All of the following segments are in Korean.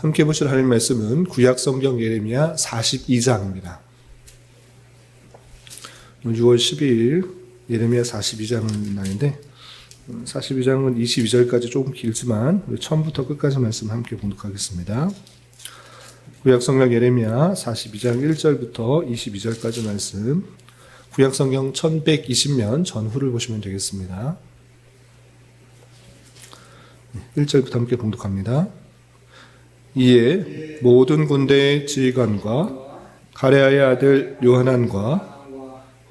함께 보실 하나님 말씀은 구약성경 예레미야 42장입니다. 6월 12일 예레미야 42장은 날인데 42장은 22절까지 조금 길지만 처음부터 끝까지 말씀 함께 봉독하겠습니다. 구약성경 예레미야 42장 1절부터 22절까지 말씀, 구약성경 1120면 전후를 보시면 되겠습니다. 1절부터 함께 봉독합니다. 이에 모든 군대의 지휘관과 가레아의 아들 요하난과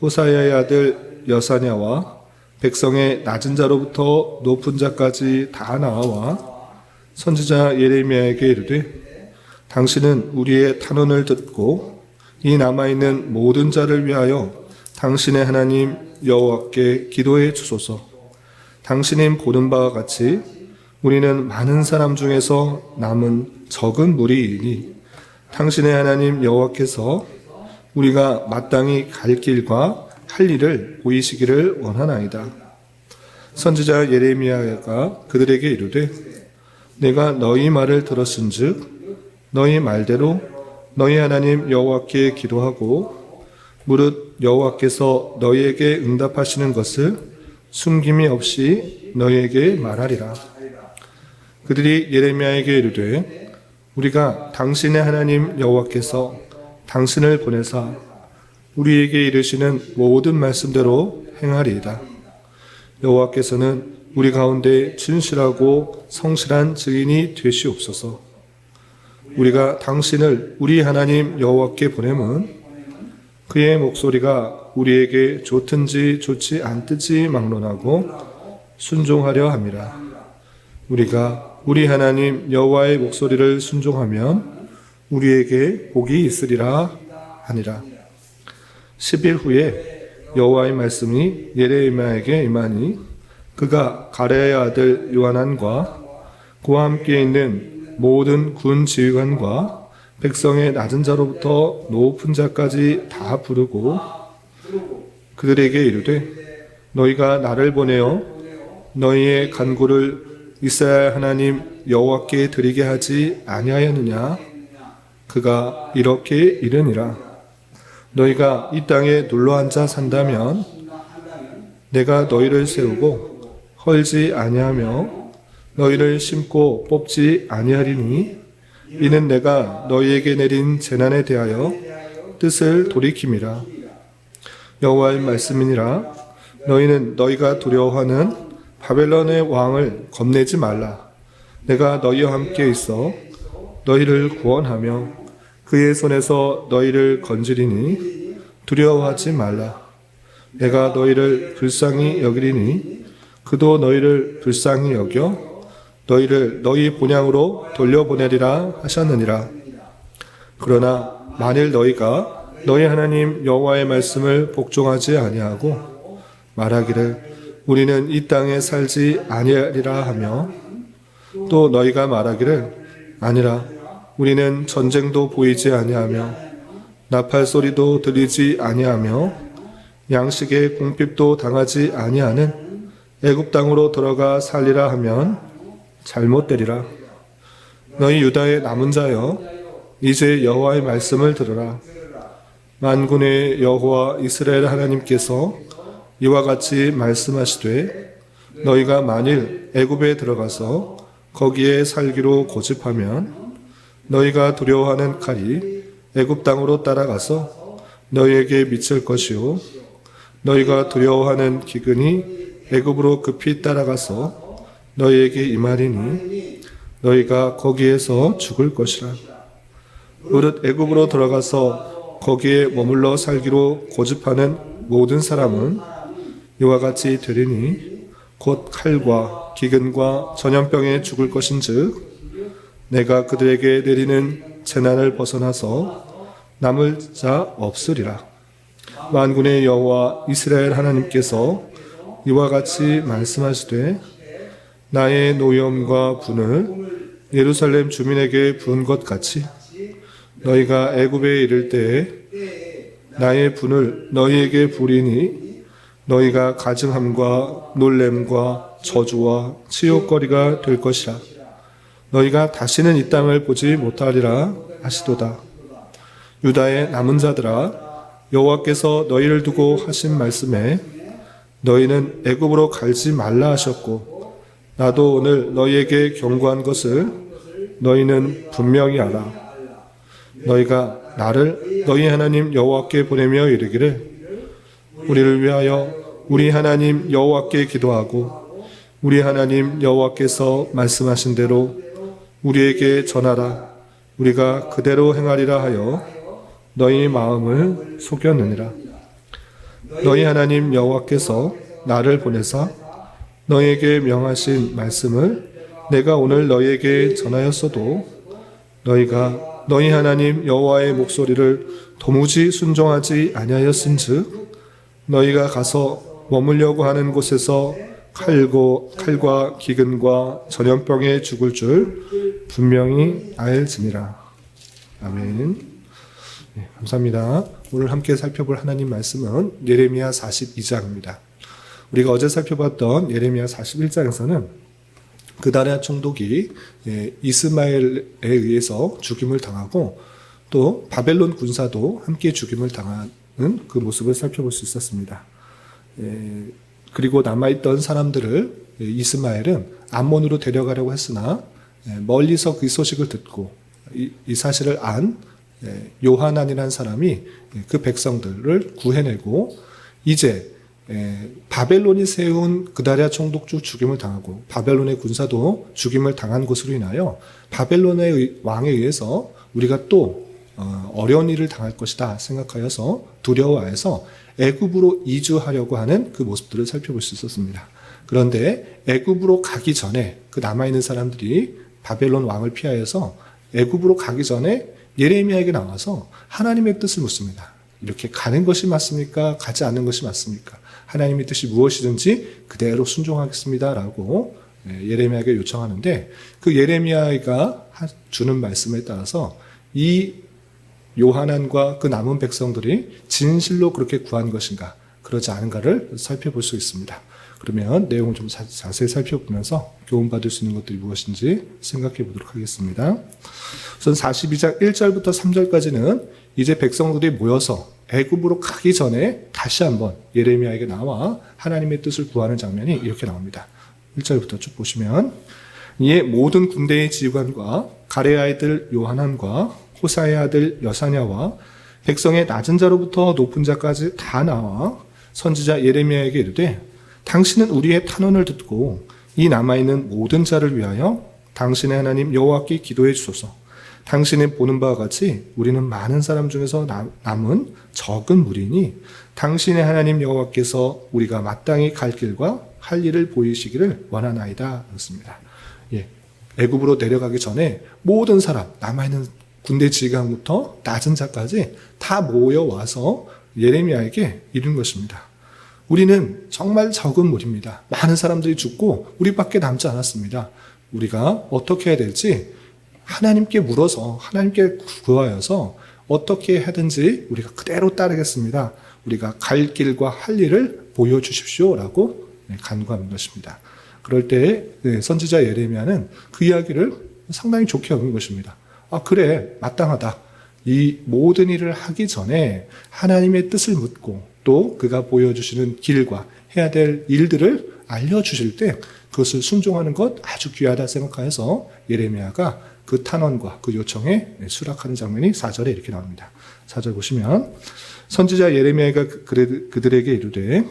호사야의 아들 여사냐와 백성의 낮은 자로부터 높은 자까지 다 나와 선지자 예레미야에게 이르되, 당신은 우리의 탄원을 듣고 이 남아있는 모든 자를 위하여 당신의 하나님 여호와께 기도해 주소서. 당신이 보는 바와 같이 우리는 많은 사람 중에서 남은 적은 무리이니 당신의 하나님 여호와께서 우리가 마땅히 갈 길과 할 일을 보이시기를 원하나이다. 선지자 예레미야가 그들에게 이르되, 내가 너희 말을 들었은즉 너희 말대로 너희 하나님 여호와께 기도하고 무릇 여호와께서 너희에게 응답하시는 것을 숨김이 없이 너희에게 말하리라. 그들이 예레미야에게 이르되, 우리가 당신의 하나님 여호와께서 당신을 보내사 우리에게 이르시는 모든 말씀대로 행하리이다. 여호와께서는 우리 가운데 진실하고 성실한 증인이 되시옵소서. 우리가 당신을 우리 하나님 여호와께 보내면 그의 목소리가 우리에게 좋든지 좋지 않든지 막론하고 순종하려 함이라. 우리가 우리 하나님 여호와의 목소리를 순종하면 우리에게 복이 있으리라 하니라. 10일 후에 여호와의 말씀이 예레미야에게 임하니 그가 가레아의 아들 요하난과 그와 함께 있는 모든 군 지휘관과 백성의 낮은 자로부터 높은 자까지 다 부르고 그들에게 이르되, 너희가 나를 보내어 너희의 간구를 이스라엘 하나님 여호와께 드리게 하지 아니하였느냐? 그가 이렇게 이르니라. 너희가 이 땅에 눌러앉아 산다면 내가 너희를 세우고 헐지 아니하며 너희를 심고 뽑지 아니하리니 이는 내가 너희에게 내린 재난에 대하여 뜻을 돌이킴이라. 여호와의 말씀이니라. 너희는 너희가 두려워하는 바벨론의 왕을 겁내지 말라. 내가 너희와 함께 있어 너희를 구원하며 그의 손에서 너희를 건지리니 두려워하지 말라. 내가 너희를 불쌍히 여기리니 그도 너희를 불쌍히 여겨 너희를 너희 본향으로 돌려보내리라 하셨느니라. 그러나 만일 너희가 너희 하나님 여호와의 말씀을 복종하지 아니하고 말하기를 우리는 이 땅에 살지 아니하리라 하며 또 너희가 말하기를 아니라 우리는 전쟁도 보이지 아니하며 나팔 소리도 들리지 아니하며 양식의 궁핍도 당하지 아니하는 애굽 땅으로 들어가 살리라 하면 잘못되리라. 너희 유다의 남은 자여, 이제 여호와의 말씀을 들으라. 만군의 여호와 이스라엘 하나님께서 이와 같이 말씀하시되, 너희가 만일 애굽에 들어가서 거기에 살기로 고집하면 너희가 두려워하는 칼이 애굽 땅으로 따라가서 너희에게 미칠 것이요 너희가 두려워하는 기근이 애굽으로 급히 따라가서 너희에게 임하리니 너희가 거기에서 죽을 것이라. 무릇 애굽으로 들어가서 거기에 머물러 살기로 고집하는 모든 사람은 이와 같이 되리니 곧 칼과 기근과 전염병에 죽을 것인즉 내가 그들에게 내리는 재난을 벗어나서 남을 자 없으리라. 만군의 여호와 이스라엘 하나님께서 이와 같이 말씀하시되, 나의 노염과 분을 예루살렘 주민에게 부은 것 같이 너희가 애굽에 이를 때에 나의 분을 너희에게 부리니 너희가 가증함과 놀램과 저주와 치욕거리가 될 것이라. 너희가 다시는 이 땅을 보지 못하리라 하시도다. 유다의 남은 자들아, 여호와께서 너희를 두고 하신 말씀에 너희는 애굽으로 갈지 말라 하셨고, 나도 오늘 너희에게 경고한 것을 너희는 분명히 알아. 너희가 나를 너희 하나님 여호와께 보내며 이르기를, 우리를 위하여 우리 하나님 여호와께 기도하고 우리 하나님 여호와께서 말씀하신 대로 우리에게 전하라. 우리가 그대로 행하리라 하여 너희 마음을 속였느니라. 너희 하나님 여호와께서 나를 보내사 너희에게 명하신 말씀을 내가 오늘 너희에게 전하였어도 너희가 너희 하나님 여호와의 목소리를 도무지 순종하지 아니하였은즉 너희가 가서 머물려고 하는 곳에서 칼과 기근과 전염병에 죽을 줄 분명히 알지니라. 아멘. 네, 감사합니다. 오늘 함께 살펴볼 하나님 말씀은 예레미야 42장입니다. 우리가 어제 살펴봤던 예레미야 41장에서는 그다랴 총독이 이스마엘에 의해서 죽임을 당하고 또 바벨론 군사도 함께 죽임을 당하는 그 모습을 살펴볼 수 있었습니다. 그리고 남아있던 사람들을 이스마엘은 암몬으로 데려가려고 했으나 멀리서 그 소식을 듣고 이 사실을 안 요하난이라는 사람이 그 백성들을 구해내고 이제 바벨론이 세운 그다랴 총독주 죽임을 당하고 바벨론의 군사도 죽임을 당한 것으로 인하여 바벨론의 왕에 의해서 우리가 또 어려운 일을 당할 것이다 생각하여서 두려워해서 애굽으로 이주하려고 하는 그 모습들을 살펴볼 수 있었습니다. 그런데 애굽으로 가기 전에 그 남아있는 사람들이 바벨론 왕을 피하여서 애굽으로 가기 전에 예레미야에게 나와서 하나님의 뜻을 묻습니다. 이렇게 가는 것이 맞습니까? 가지 않는 것이 맞습니까? 하나님의 뜻이 무엇이든지 그대로 순종하겠습니다 라고 예레미야에게 요청하는데 그 예레미야가 주는 말씀에 따라서 이 요하난과 그 남은 백성들이 진실로 그렇게 구한 것인가 그러지 않은가를 살펴볼 수 있습니다. 그러면 내용을 좀 자세히 살펴보면서 교훈받을 수 있는 것들이 무엇인지 생각해 보도록 하겠습니다. 우선 42장 1절부터 3절까지는 이제 백성들이 모여서 애굽으로 가기 전에 다시 한번 예레미야에게 나와 하나님의 뜻을 구하는 장면이 이렇게 나옵니다. 1절부터 쭉 보시면 이에 모든 군대의 지휘관과 가레아의 아들 요하난과 호사의 아들 여사냐와 백성의 낮은 자로부터 높은 자까지 다 나와 선지자 예레미야에게 이르되 당신은 우리의 탄원을 듣고 이 남아있는 모든 자를 위하여 당신의 하나님 여호와께 기도해 주소서. 당신이 보는 바와 같이 우리는 많은 사람 중에서 남은 적은 무리니 당신의 하나님 여호와께서 우리가 마땅히 갈 길과 할 일을 보이시기를 원하나이다. 그렇습니다. 애굽으로 내려가기 전에 모든 사람 남아있는 군대 지휘관부터 낮은 자까지 다 모여와서 예레미야에게 이른 것입니다. 우리는 정말 적은 무리입니다. 많은 사람들이 죽고 우리밖에 남지 않았습니다. 우리가 어떻게 해야 될지 하나님께 물어서 하나님께 구하여서 어떻게 하든지 우리가 그대로 따르겠습니다. 우리가 갈 길과 할 일을 보여주십시오 라고 간구하는 것입니다. 그럴 때 선지자 예레미야는 그 이야기를 상당히 좋게 여긴 것입니다. 아, 그래, 마땅하다. 이 모든 일을 하기 전에 하나님의 뜻을 묻고 또 그가 보여주시는 길과 해야 될 일들을 알려주실 때 그것을 순종하는 것 아주 귀하다 생각하여서 예레미야가 그 탄원과 그 요청에 수락하는 장면이 4절에 이렇게 나옵니다. 4절 보시면 선지자 예레미야가 그들에게 이르되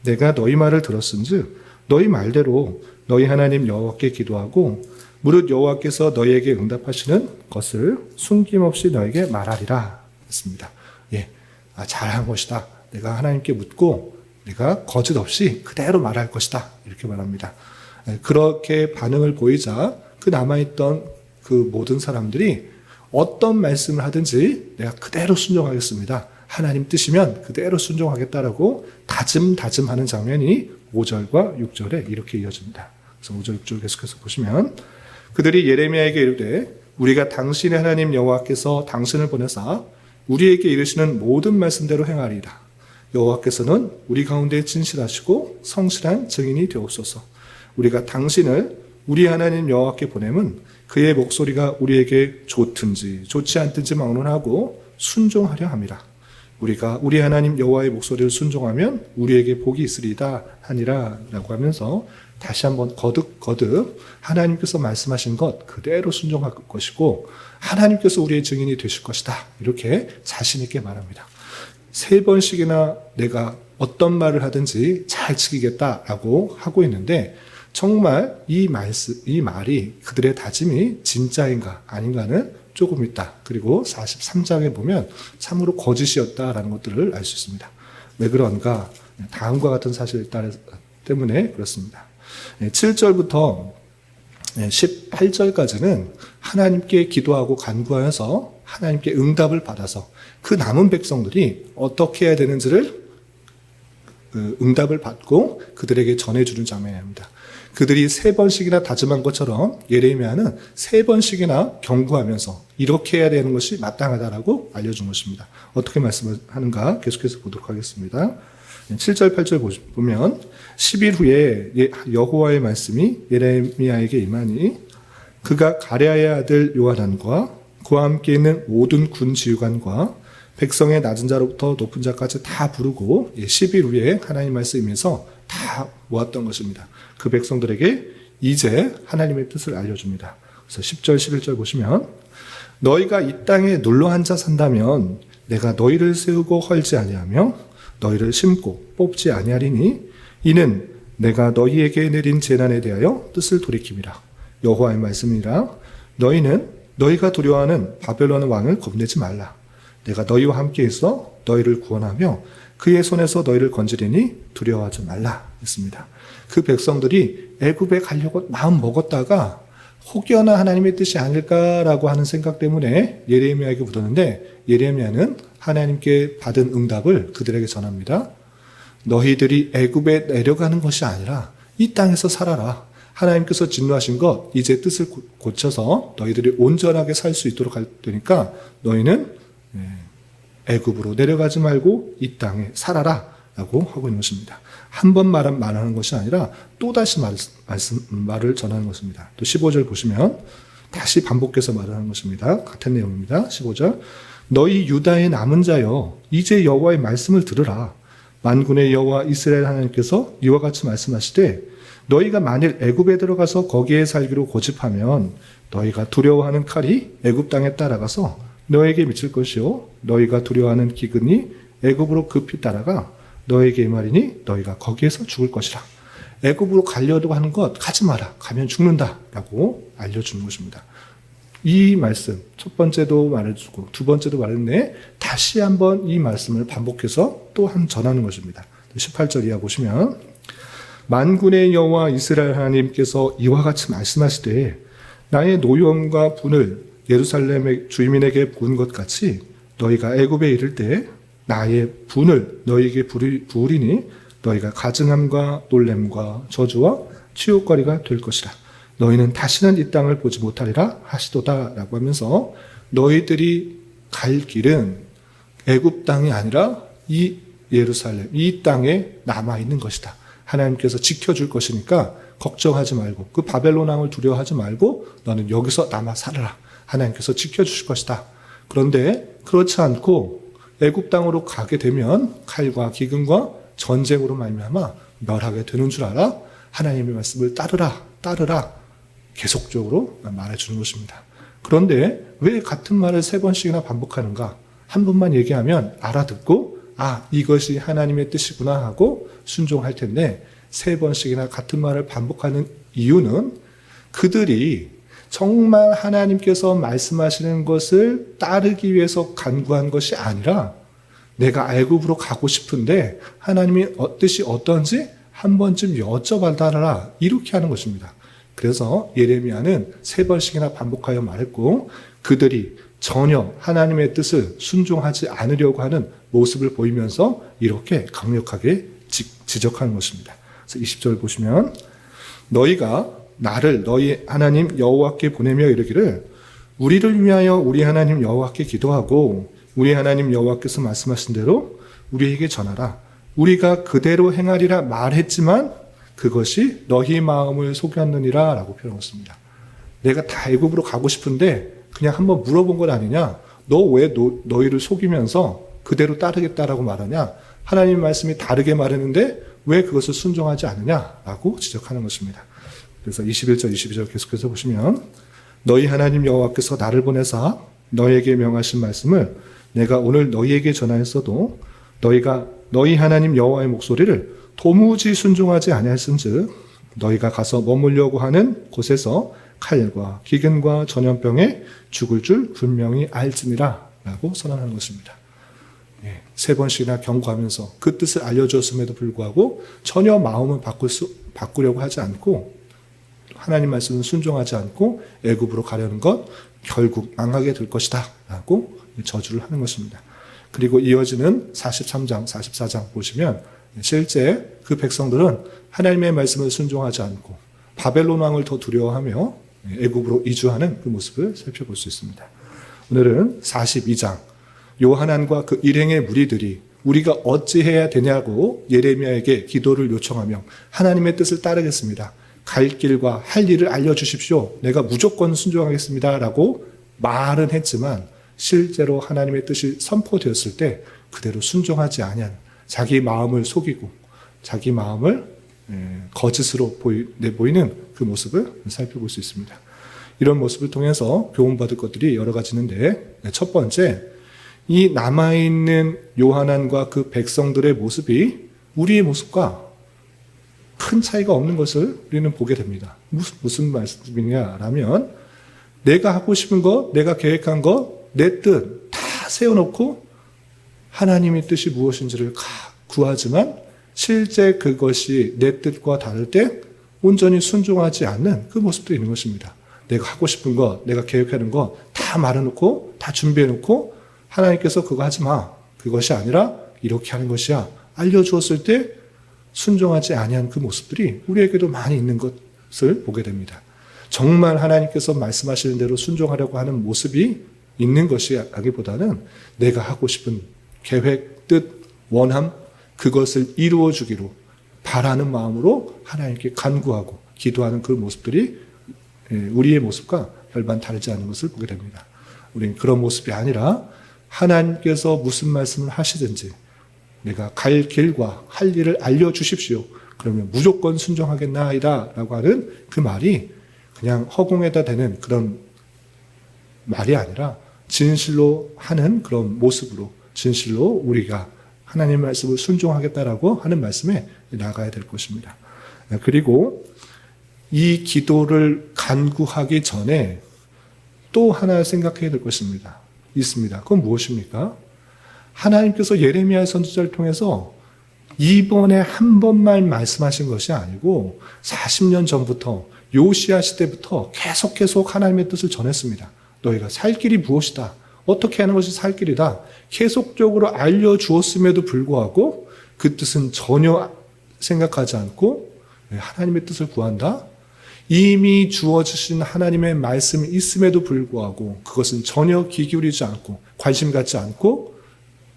내가 너희 말을 들었은즉 너희 말대로 너희 하나님 여호와께 기도하고 무릇 여호와께서 너희에게 응답하시는 것을 숨김없이 너에게 말하리라 했습니다. 잘한 것이다. 내가 하나님께 묻고 내가 거짓 없이 그대로 말할 것이다. 이렇게 말합니다. 그렇게 반응을 보이자 그 남아있던 그 모든 사람들이 어떤 말씀을 하든지 내가 그대로 순종하겠습니다. 하나님 뜻이면 그대로 순종하겠다라고 다짐하는 장면이 5절과 6절에 이렇게 이어집니다. 그래서 5절, 6절 계속해서 보시면 그들이 예레미야에게 이르되 우리가 당신의 하나님 여호와께서 당신을 보내사 우리에게 이르시는 모든 말씀대로 행하리이다. 여호와께서는 우리 가운데 진실하시고 성실한 증인이 되옵소서. 우리가 당신을 우리 하나님 여호와께 보냄은 그의 목소리가 우리에게 좋든지 좋지 않든지 막론하고 순종하려 함이라. 우리가 우리 하나님 여호와의 목소리를 순종하면 우리에게 복이 있으리다 하니라 라고 하면서 다시 한번 거듭 하나님께서 말씀하신 것 그대로 순종할 것이고 하나님께서 우리의 증인이 되실 것이다. 이렇게 자신 있게 말합니다. 3번씩이나 내가 어떤 말을 하든지 잘 지키겠다라고 하고 있는데 정말 이 말이 그들의 다짐이 진짜인가 아닌가는 조금 있다. 그리고 43장에 보면 참으로 거짓이었다라는 것들을 알 수 있습니다. 왜 그런가? 다음과 같은 사실 때문에 그렇습니다. 7절부터 18절까지는 하나님께 기도하고 간구하여서 하나님께 응답을 받아서 그 남은 백성들이 어떻게 해야 되는지를 응답을 받고 그들에게 전해주는 장면입니다. 그들이 3번씩이나 다짐한 것처럼 예레미야는 3번씩이나 경고하면서 이렇게 해야 되는 것이 마땅하다라고 알려준 것입니다. 어떻게 말씀을 하는가 계속해서 보도록 하겠습니다. 7절 8절 보면 10일 후에 여호와의 말씀이 예레미야에게 임하니 그가 가랴의 아들 요하난과 그와 함께 있는 모든 군 지휘관과 백성의 낮은 자로부터 높은 자까지 다 부르고 10일 후에 하나님 말씀이면서 다 모았던 것입니다. 그 백성들에게 이제 하나님의 뜻을 알려줍니다. 그래서 10절 11절 보시면 너희가 이 땅에 눌러 앉아 산다면 내가 너희를 세우고 헐지 아니하며 너희를 심고 뽑지 아니하리니 이는 내가 너희에게 내린 재난에 대하여 뜻을 돌이킴이라. 여호와의 말씀이라. 너희는 너희가 두려워하는 바벨론 왕을 겁내지 말라. 내가 너희와 함께 있어 너희를 구원하며 그의 손에서 너희를 건지리니 두려워하지 말라 했습니다. 그 백성들이 애굽에 가려고 마음 먹었다가 혹여나 하나님의 뜻이 아닐까라고 하는 생각 때문에 예레미야에게 묻었는데 예레미야는 하나님께 받은 응답을 그들에게 전합니다. 너희들이 애굽에 내려가는 것이 아니라 이 땅에서 살아라. 하나님께서 진노하신 것 이제 뜻을 고쳐서 너희들이 온전하게 살 수 있도록 할 테니까 너희는 애굽으로 내려가지 말고 이 땅에 살아라 라고 하고 있는 것입니다. 한 번 말하는 것이 아니라 또다시 말을 전하는 것입니다. 또 15절 보시면 다시 반복해서 말하는 것입니다. 같은 내용입니다. 15절 너희 유다의 남은 자여 이제 여호와의 말씀을 들으라. 만군의 여호와 이스라엘 하나님께서 이와 같이 말씀하시되 너희가 만일 애굽에 들어가서 거기에 살기로 고집하면 너희가 두려워하는 칼이 애굽 땅에 따라가서 너에게 미칠 것이요 너희가 두려워하는 기근이 애굽으로 급히 따라가 너에게 말이니 너희가 거기에서 죽을 것이라. 애굽으로 가려고 하는 것 가지 마라. 가면 죽는다라고 알려주는 것입니다. 이 말씀 첫 번째도 말해주고 두 번째도 말했네. 다시 한번 이 말씀을 반복해서 또 한 전하는 것입니다. 18절 이하 보시면 만군의 여호와 이스라엘 하나님께서 이와 같이 말씀하시되 나의 노여움과 분을 예루살렘의 주민에게 부은 것 같이 너희가 애굽에 이를 때 나의 분을 너희에게 부으리니 너희가 가증함과 놀램과 저주와 치욕거리가 될 것이라. 너희는 다시는 이 땅을 보지 못하리라 하시도다 라고 하면서 너희들이 갈 길은 애굽 땅이 아니라 이 예루살렘 이 땅에 남아있는 것이다. 하나님께서 지켜줄 것이니까 걱정하지 말고 그 바벨론 왕을 두려워하지 말고 너는 여기서 남아 살아라. 하나님께서 지켜주실 것이다. 그런데 그렇지 않고 애굽 땅으로 가게 되면 칼과 기근과 전쟁으로 말미암아 멸하게 되는 줄 알아. 하나님의 말씀을 따르라 계속적으로 말해주는 것입니다. 그런데 왜 같은 말을 3번씩이나 반복하는가? 한 번만 얘기하면 알아듣고 이것이 하나님의 뜻이구나 하고 순종할 텐데 3번씩이나 같은 말을 반복하는 이유는 그들이 정말 하나님께서 말씀하시는 것을 따르기 위해서 간구한 것이 아니라 내가 애굽으로 가고 싶은데 하나님의 뜻이 어떤지 한 번쯤 여쭤봐달라 이렇게 하는 것입니다. 그래서 예레미야는 3번씩이나 반복하여 말했고 그들이 전혀 하나님의 뜻을 순종하지 않으려고 하는 모습을 보이면서 이렇게 강력하게 지적하는 것입니다. 그래서 20절 보시면 너희가 나를 너희 하나님 여호와께 보내며 이르기를 우리를 위하여 우리 하나님 여호와께 기도하고 우리 하나님 여호와께서 말씀하신 대로 우리에게 전하라. 우리가 그대로 행하리라 말했지만 그것이 너희 마음을 속였느니라 라고 표현했습니다. 내가 다 애굽으로 가고 싶은데 그냥 한번 물어본 것 아니냐? 너 왜 너희를 속이면서 그대로 따르겠다라고 말하냐? 하나님 말씀이 다르게 말했는데 왜 그것을 순종하지 않느냐라고 지적하는 것입니다. 그래서 21절, 22절 계속해서 보시면 너희 하나님 여호와께서 나를 보내사 너희에게 명하신 말씀을 내가 오늘 너희에게 전하였어도 너희가 너희 하나님 여호와의 목소리를 도무지 순종하지 아니하였은즉 너희가 가서 머물려고 하는 곳에서 칼과 기근과 전염병에 죽을 줄 분명히 알지니라 라고 선언하는 것입니다. 세 번씩이나 경고하면서 그 뜻을 알려주었음에도 불구하고 전혀 마음을 바꾸려고 하지 않고 하나님 말씀을 순종하지 않고 애굽으로 가려는 것 결국 망하게 될 것이다 라고 저주를 하는 것입니다. 그리고 이어지는 43장, 44장 보시면 실제 그 백성들은 하나님의 말씀을 순종하지 않고 바벨론 왕을 더 두려워하며 애굽으로 이주하는 그 모습을 살펴볼 수 있습니다. 오늘은 42장 요하난과 그 일행의 무리들이 우리가 어찌해야 되냐고 예레미야에게 기도를 요청하며 하나님의 뜻을 따르겠습니다. 갈 길과 할 일을 알려주십시오. 내가 무조건 순종하겠습니다. 라고 말은 했지만 실제로 하나님의 뜻이 선포되었을 때 그대로 순종하지 아니한 자기 마음을 속이고 자기 마음을 거짓으로 내보이는 그 모습을 살펴볼 수 있습니다. 이런 모습을 통해서 교훈받을 것들이 여러 가지 있는데 첫 번째, 이 남아있는 요하난과 그 백성들의 모습이 우리의 모습과 큰 차이가 없는 것을 우리는 보게 됩니다. 무슨 말씀이냐라면 내가 하고 싶은 것, 내가 계획한 것, 내 뜻 다 세워놓고 하나님의 뜻이 무엇인지를 구하지만 실제 그것이 내 뜻과 다를 때 온전히 순종하지 않는 그 모습도 있는 것입니다. 내가 하고 싶은 것, 내가 계획하는 것 다 말해놓고 다 준비해놓고 하나님께서 그거 하지 마. 그것이 아니라 이렇게 하는 것이야. 알려주었을 때 순종하지 아니한 그 모습들이 우리에게도 많이 있는 것을 보게 됩니다. 정말 하나님께서 말씀하시는 대로 순종하려고 하는 모습이 있는 것이 아니보다는 내가 하고 싶은 계획, 뜻, 원함 그것을 이루어 주기로 바라는 마음으로 하나님께 간구하고 기도하는 그 모습들이 우리의 모습과 별반 다르지 않은 것을 보게 됩니다. 우리는 그런 모습이 아니라 하나님께서 무슨 말씀을 하시든지 내가 갈 길과 할 일을 알려주십시오. 그러면 무조건 순종하겠나이다 라고 하는 그 말이 그냥 허공에다 대는 그런 말이 아니라 진실로 하는 그런 모습으로 진실로 우리가 하나님의 말씀을 순종하겠다라고 하는 말씀에 나가야 될 것입니다. 그리고 이 기도를 간구하기 전에 또 하나 생각해야 될 것입니다. 있습니다. 그건 무엇입니까? 하나님께서 예레미야 선지자를 통해서 이번에 한 번만 말씀하신 것이 아니고 40년 전부터 요시야 시대부터 계속 하나님의 뜻을 전했습니다. 너희가 살 길이 무엇이다. 어떻게 하는 것이 살 길이다. 계속적으로 알려주었음에도 불구하고 그 뜻은 전혀 생각하지 않고 하나님의 뜻을 구한다. 이미 주어주신 하나님의 말씀이 있음에도 불구하고 그것은 전혀 귀 기울이지 않고 관심 갖지 않고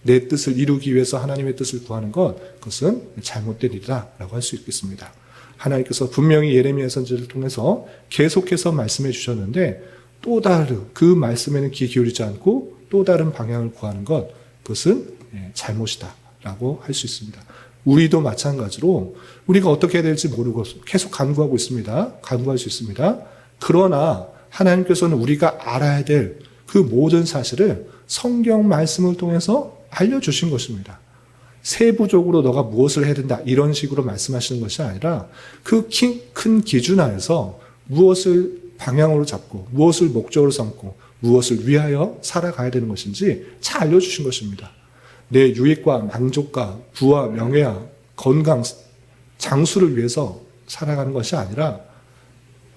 내 뜻을 이루기 위해서 하나님의 뜻을 구하는 것, 그것은 잘못된 일이다라고 할 수 있겠습니다. 하나님께서 분명히 예레미야 선지자를 통해서 계속해서 말씀해 주셨는데 또 다른 그 말씀에는 귀 기울이지 않고 또 다른 방향을 구하는 것, 그것은 잘못이다라고 할 수 있습니다. 우리도 마찬가지로 우리가 어떻게 해야 될지 모르고 계속 간구하고 있습니다. 간구할 수 있습니다. 그러나 하나님께서는 우리가 알아야 될 그 모든 사실을 성경 말씀을 통해서 알려주신 것입니다. 세부적으로 너가 무엇을 해야 된다 이런 식으로 말씀하시는 것이 아니라 그 큰 기준 안에서 무엇을 방향으로 잡고 무엇을 목적으로 삼고 무엇을 위하여 살아가야 되는 것인지 잘 알려주신 것입니다. 내 유익과 만족과 부와 명예와 건강, 장수를 위해서 살아가는 것이 아니라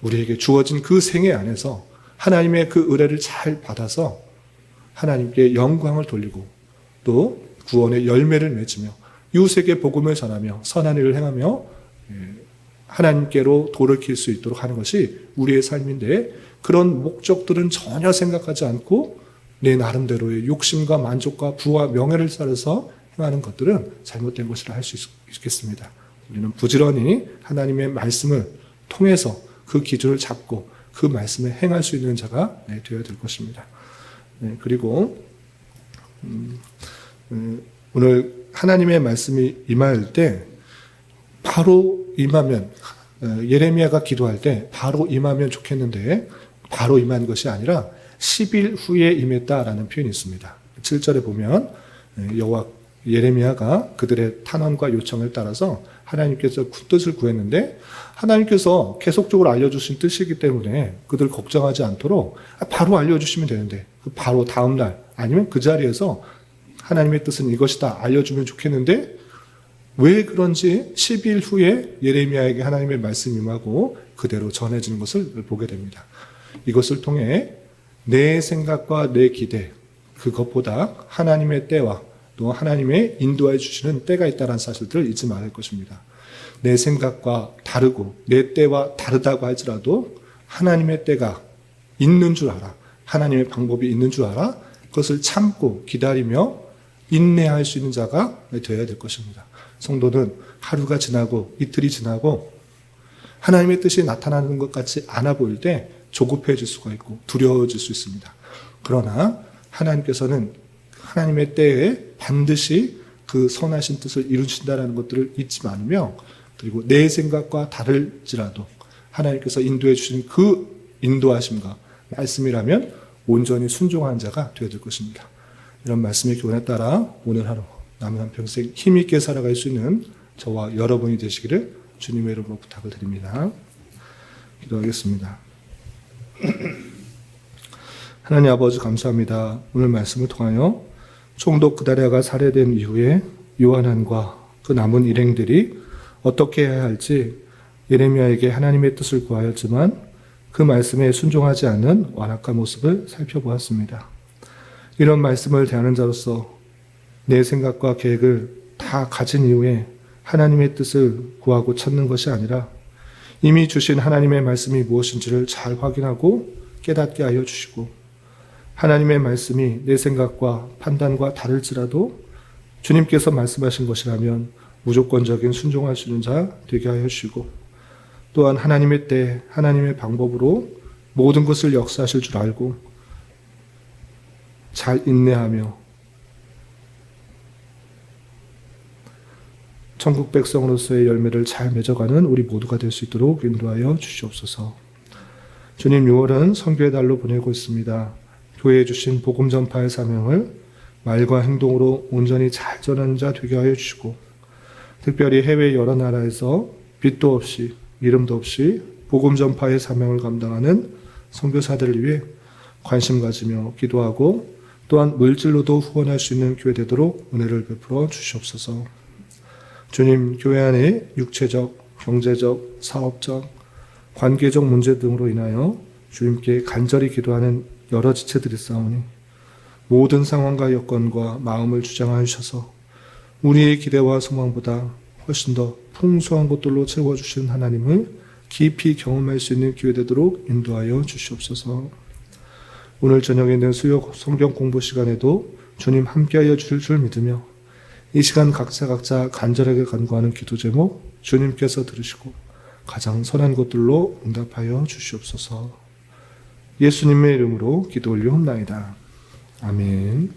우리에게 주어진 그 생애 안에서 하나님의 그 의뢰를 잘 받아서 하나님께 영광을 돌리고 또 구원의 열매를 맺으며 이웃에게 복음을 전하며 선한 일을 행하며 하나님께로 돌이킬 수 있도록 하는 것이 우리의 삶인데 그런 목적들은 전혀 생각하지 않고 내 나름대로의 욕심과 만족과 부와 명예를 따라서 행하는 것들은 잘못된 것이라 할 수 있겠습니다. 우리는 부지런히 하나님의 말씀을 통해서 그 기준을 잡고 그 말씀에 행할 수 있는 자가 되어야 될 것입니다. 그리고 오늘 하나님의 말씀이 임할 때 바로 임하면, 예레미야가 기도할 때 바로 임하면 좋겠는데 바로 임한 것이 아니라 10일 후에 임했다라는 표현이 있습니다. 7절에 보면 예레미야가 그들의 탄원과 요청을 따라서 하나님께서 뜻을 구했는데 하나님께서 계속적으로 알려주신 뜻이기 때문에 그들 걱정하지 않도록 바로 알려주시면 되는데 바로 다음날 아니면 그 자리에서 하나님의 뜻은 이것이다 알려주면 좋겠는데 왜 그런지 10일 후에 예레미야에게 하나님의 말씀이 임하고 그대로 전해지는 것을 보게 됩니다. 이것을 통해 내 생각과 내 기대, 그것보다 하나님의 때와 또 하나님의 인도해 주시는 때가 있다는 사실들을 잊지 말을 것입니다. 내 생각과 다르고 내 때와 다르다고 할지라도 하나님의 때가 있는 줄 알아. 하나님의 방법이 있는 줄 알아. 그것을 참고 기다리며 인내할 수 있는 자가 되어야 될 것입니다. 성도는 하루가 지나고 이틀이 지나고 하나님의 뜻이 나타나는 것 같이 않아 보일 때 조급해질 수가 있고 두려워질 수 있습니다. 그러나 하나님께서는 하나님의 때에 반드시 그 선하신 뜻을 이루신다는 것들을 잊지 말며 그리고 내 생각과 다를지라도 하나님께서 인도해 주신 그 인도하심과 말씀이라면 온전히 순종하는 자가 되어야 될 것입니다. 이런 말씀의 교훈에 따라 오늘 하루 남은 한평생 힘있게 살아갈 수 있는 저와 여러분이 되시기를 주님의 이름으로 부탁을 드립니다. 기도하겠습니다. 하나님 아버지 감사합니다. 오늘 말씀을 통하여 총독 그다랴가 살해된 이후에 요한안과 그 남은 일행들이 어떻게 해야 할지 예레미야에게 하나님의 뜻을 구하였지만 그 말씀에 순종하지 않는 완악한 모습을 살펴보았습니다. 이런 말씀을 대하는 자로서 내 생각과 계획을 다 가진 이후에 하나님의 뜻을 구하고 찾는 것이 아니라 이미 주신 하나님의 말씀이 무엇인지를 잘 확인하고 깨닫게 하여 주시고 하나님의 말씀이 내 생각과 판단과 다를지라도 주님께서 말씀하신 것이라면 무조건적인 순종할 수 있는 자 되게 하여 주시고 또한 하나님의 때 하나님의 방법으로 모든 것을 역사하실 줄 알고 잘 인내하며 천국 백성으로서의 열매를 잘 맺어가는 우리 모두가 될 수 있도록 인도하여 주시옵소서. 주님 6월은 선교의 달로 보내고 있습니다. 교회에 주신 복음 전파의 사명을 말과 행동으로 온전히 잘 전하는 자 되게 하여 주시고 특별히 해외 여러 나라에서 빛도 없이 이름도 없이 복음 전파의 사명을 감당하는 선교사들을 위해 관심 가지며 기도하고 또한 물질로도 후원할 수 있는 교회 되도록 은혜를 베풀어 주시옵소서. 주님, 교회 안에 육체적, 경제적, 사업적, 관계적 문제 등으로 인하여 주님께 간절히 기도하는 여러 지체들이 있사오니 모든 상황과 여건과 마음을 주장하여 주셔서 우리의 기대와 소망보다 훨씬 더 풍성한 것들로 채워주신 하나님을 깊이 경험할 수 있는 기회 되도록 인도하여 주시옵소서. 오늘 저녁에 있는 수요 성경 공부 시간에도 주님 함께하여 주실 줄 믿으며 이 시간 각자 간절하게 간구하는 기도 제목 주님께서 들으시고 가장 선한 것들로 응답하여 주시옵소서. 예수님의 이름으로 기도 올리옵나이다. 아멘.